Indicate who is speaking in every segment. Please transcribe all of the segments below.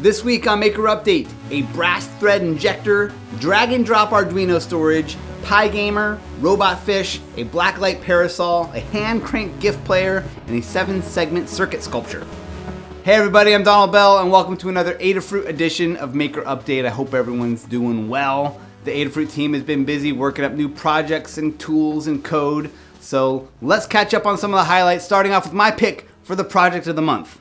Speaker 1: This week on Maker Update, a brass thread injector, drag and drop Arduino storage, PyGamer, robot fish, a blacklight parasol, a hand crank gift player, and a 7-segment circuit sculpture. Hey everybody, I'm Donald Bell and welcome to another Adafruit edition of Maker Update. I hope everyone's doing well. The Adafruit team has been busy working up new projects and tools and code. So let's catch up on some of the highlights, starting off with my pick for the project of the month.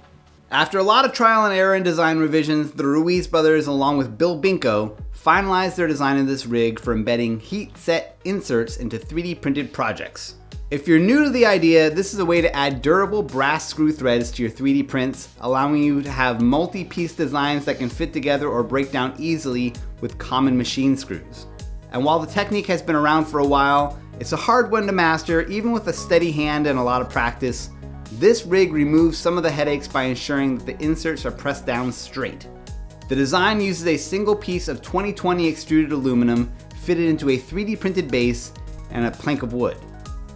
Speaker 1: After a lot of trial and error and design revisions, the Ruiz brothers, along with Bill Binko, finalized their design of this rig for embedding heat set inserts into 3D printed projects. If you're new to the idea, this is a way to add durable brass screw threads to your 3D prints, allowing you to have multi-piece designs that can fit together or break down easily with common machine screws. And while the technique has been around for a while, it's a hard one to master, even with a steady hand and a lot of practice. This rig removes some of the headaches by ensuring that the inserts are pressed down straight. The design uses a single piece of 2020 extruded aluminum fitted into a 3D printed base and a plank of wood.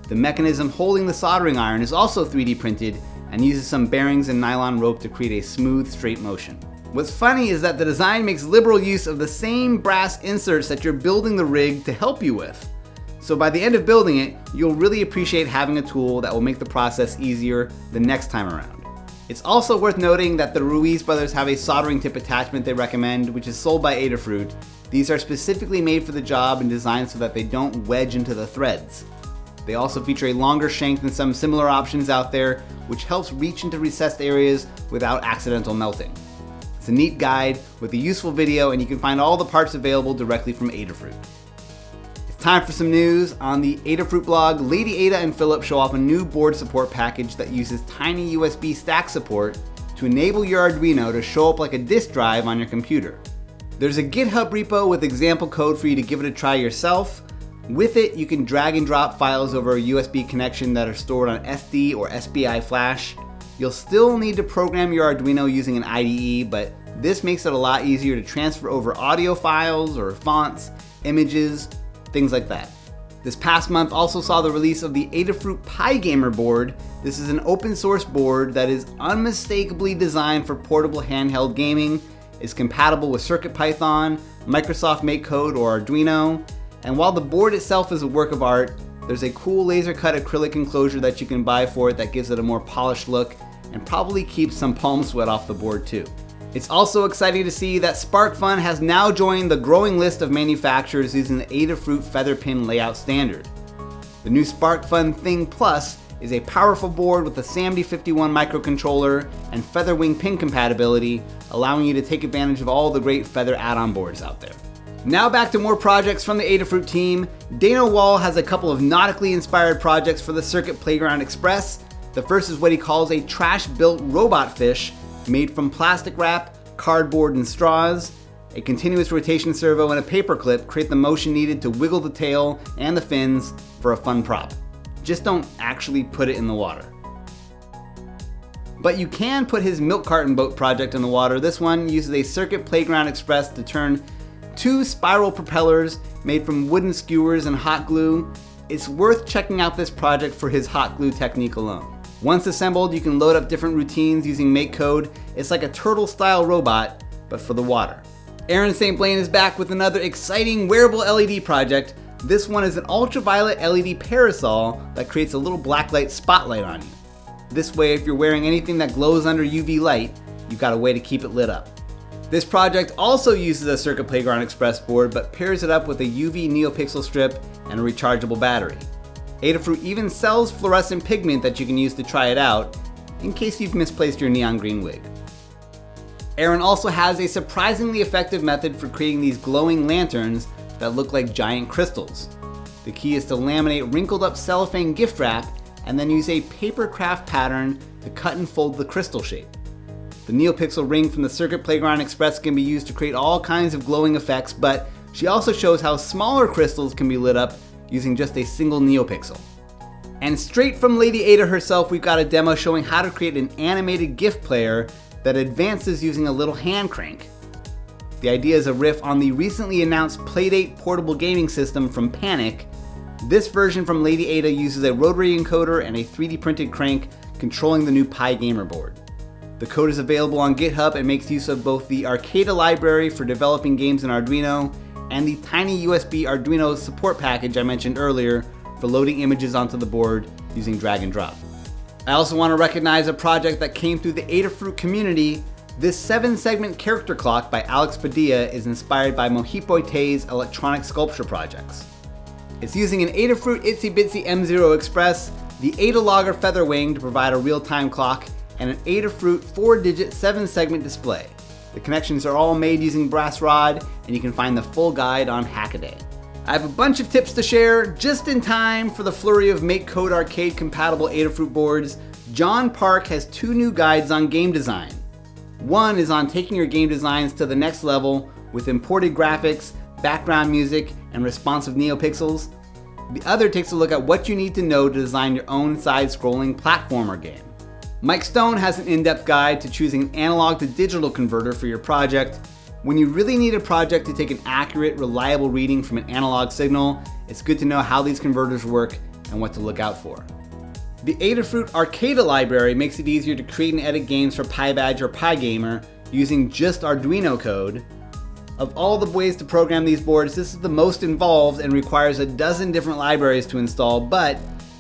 Speaker 1: The mechanism holding the soldering iron is also 3D printed and uses some bearings and nylon rope to create a smooth, straight motion. What's funny is that the design makes liberal use of the same brass inserts that you're building the rig to help you with. So by the end of building it, you'll really appreciate having a tool that will make the process easier the next time around. It's also worth noting that the Ruiz brothers have a soldering tip attachment they recommend, which is sold by Adafruit. These are specifically made for the job and designed so that they don't wedge into the threads. They also feature a longer shank than some similar options out there, which helps reach into recessed areas without accidental melting. It's a neat guide with a useful video, and you can find all the parts available directly from Adafruit. Time for some news. On the Adafruit blog, Lady Ada and Philip show off a new board support package that uses tiny USB stack support to enable your Arduino to show up like a disk drive on your computer. There's a GitHub repo with example code for you to give it a try yourself. With it, you can drag and drop files over a USB connection that are stored on SD or SPI flash. You'll still need to program your Arduino using an IDE, but this makes it a lot easier to transfer over audio files or fonts, images, things like that. This past month also saw the release of the Adafruit PyGamer board. This is an open source board that is unmistakably designed for portable handheld gaming. It's compatible with CircuitPython, Microsoft MakeCode, or Arduino. And while the board itself is a work of art, there's a cool laser cut acrylic enclosure that you can buy for it that gives it a more polished look and probably keeps some palm sweat off the board too. It's also exciting to see that SparkFun has now joined the growing list of manufacturers using the Adafruit Feather pin layout standard. The new SparkFun Thing Plus is a powerful board with a SAMD51 microcontroller and Feather wing pin compatibility, allowing you to take advantage of all the great Feather add-on boards out there. Now back to more projects from the Adafruit team. Dano Wall has a couple of nautically inspired projects for the Circuit Playground Express. The first is what he calls a trash-built robot fish made from plastic wrap, cardboard, and straws. A continuous rotation servo and a paper clip create the motion needed to wiggle the tail and the fins for a fun prop. Just don't actually put it in the water. But you can put his milk carton boat project in the water. This one uses a Circuit Playground Express to turn 2 spiral propellers made from wooden skewers and hot glue. It's worth checking out this project for his hot glue technique alone. Once assembled, you can load up different routines using MakeCode. It's like a turtle-style robot, but for the water. Erin St. Blaine is back with another exciting wearable LED project. This one is an ultraviolet LED parasol that creates a little blacklight spotlight on you. This way, if you're wearing anything that glows under UV light, you've got a way to keep it lit up. This project also uses a Circuit Playground Express board, but pairs it up with a UV NeoPixel strip and a rechargeable battery. Adafruit even sells fluorescent pigment that you can use to try it out, in case you've misplaced your neon green wig. Erin also has a surprisingly effective method for creating these glowing lanterns that look like giant crystals. The key is to laminate wrinkled up cellophane gift wrap and then use a paper craft pattern to cut and fold the crystal shape. The NeoPixel ring from the Circuit Playground Express can be used to create all kinds of glowing effects, but she also shows how smaller crystals can be lit up using just a single NeoPixel. And straight from Lady Ada herself, we've got a demo showing how to create an animated gift player that advances using a little hand crank. The idea is a riff on the recently announced play.date portable gaming system from Panic. This version from Lady Ada uses a rotary encoder and a 3D printed crank controlling the new PyGamer board. The code is available on GitHub and makes use of both the Arcada library for developing games in Arduino and the tiny USB Arduino support package I mentioned earlier for loading images onto the board using drag and drop. I also want to recognize a project that came through the Adafruit community. This 7-segment character clock by Alex Padilla is inspired by Mohipoite's electronic sculpture projects. It's using an Adafruit Itsy Bitsy M0 Express, the Adalogger Feather Wing to provide a real-time clock, and an Adafruit 4-digit 7-segment display. The connections are all made using brass rod, and you can find the full guide on Hackaday. I have a bunch of tips to share just in time for the flurry of MakeCode arcade-compatible Adafruit boards. John Park has 2 new guides on game design. One is on taking your game designs to the next level with imported graphics, background music, and responsive neopixels. The other takes a look at what you need to know to design your own side-scrolling platformer game. Mike Stone has an in-depth guide to choosing an analog to digital converter for your project. When you really need a project to take an accurate, reliable reading from an analog signal, it's good to know how these converters work and what to look out for. The Adafruit Arcada library makes it easier to create and edit games for PyBadge or PyGamer using just Arduino code. Of all the ways to program these boards, this is the most involved and requires a dozen different libraries to install, but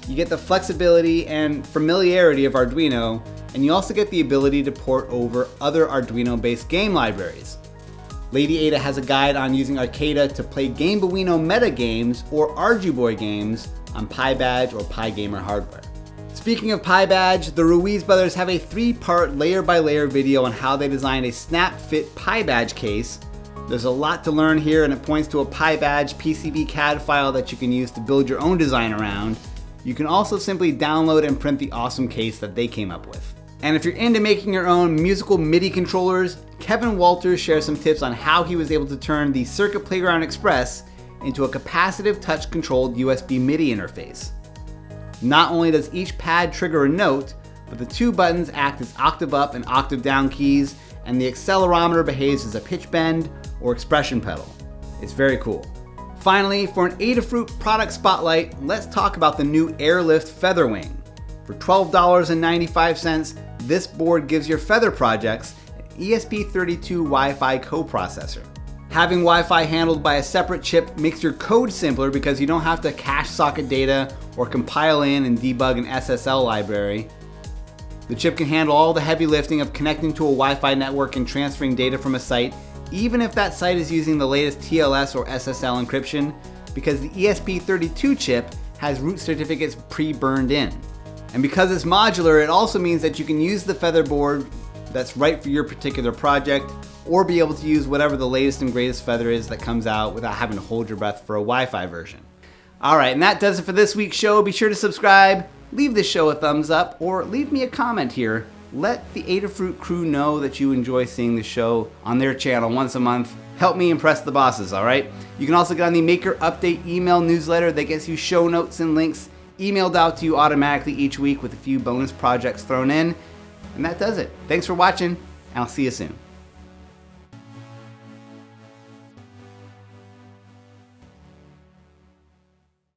Speaker 1: you get the flexibility and familiarity of Arduino, and you also get the ability to port over other Arduino-based game libraries. Lady Ada has a guide on using Arcada to play Gamebuino meta games or Arduboy games on PyBadge or PyGamer hardware. Speaking of PyBadge, the Ruiz brothers have a 3-part layer-by-layer video on how they designed a snap-fit PyBadge case. There's a lot to learn here, and it points to a PyBadge PCB CAD file that you can use to build your own design around. You can also simply download and print the awesome case that they came up with. And if you're into making your own musical MIDI controllers, Kevin Walters shares some tips on how he was able to turn the Circuit Playground Express into a capacitive touch-controlled USB MIDI interface. Not only does each pad trigger a note, but the 2 buttons act as octave up and octave down keys, and the accelerometer behaves as a pitch bend or expression pedal. It's very cool. Finally, for an Adafruit product spotlight, let's talk about the new Airlift Feather Wing. For $12.95, this board gives your Feather projects an ESP32 Wi-Fi coprocessor. Having Wi-Fi handled by a separate chip makes your code simpler because you don't have to cache socket data or compile in and debug an SSL library. The chip can handle all the heavy lifting of connecting to a Wi-Fi network and transferring data from a site, even if that site is using the latest TLS or SSL encryption, because the ESP32 chip has root certificates pre-burned in. And because it's modular, it also means that you can use the Feather board that's right for your particular project, or be able to use whatever the latest and greatest Feather is that comes out without having to hold your breath for a Wi-Fi version. Alright, and that does it for this week's show. Be sure to subscribe, leave this show a thumbs up, or leave me a comment here. Let the Adafruit crew know that you enjoy seeing the show on their channel once a month. Help me impress the bosses, alright? You can also get on the Maker Update email newsletter that gets you show notes and links emailed out to you automatically each week with a few bonus projects thrown in. And that does it. Thanks for watching, and I'll see you soon.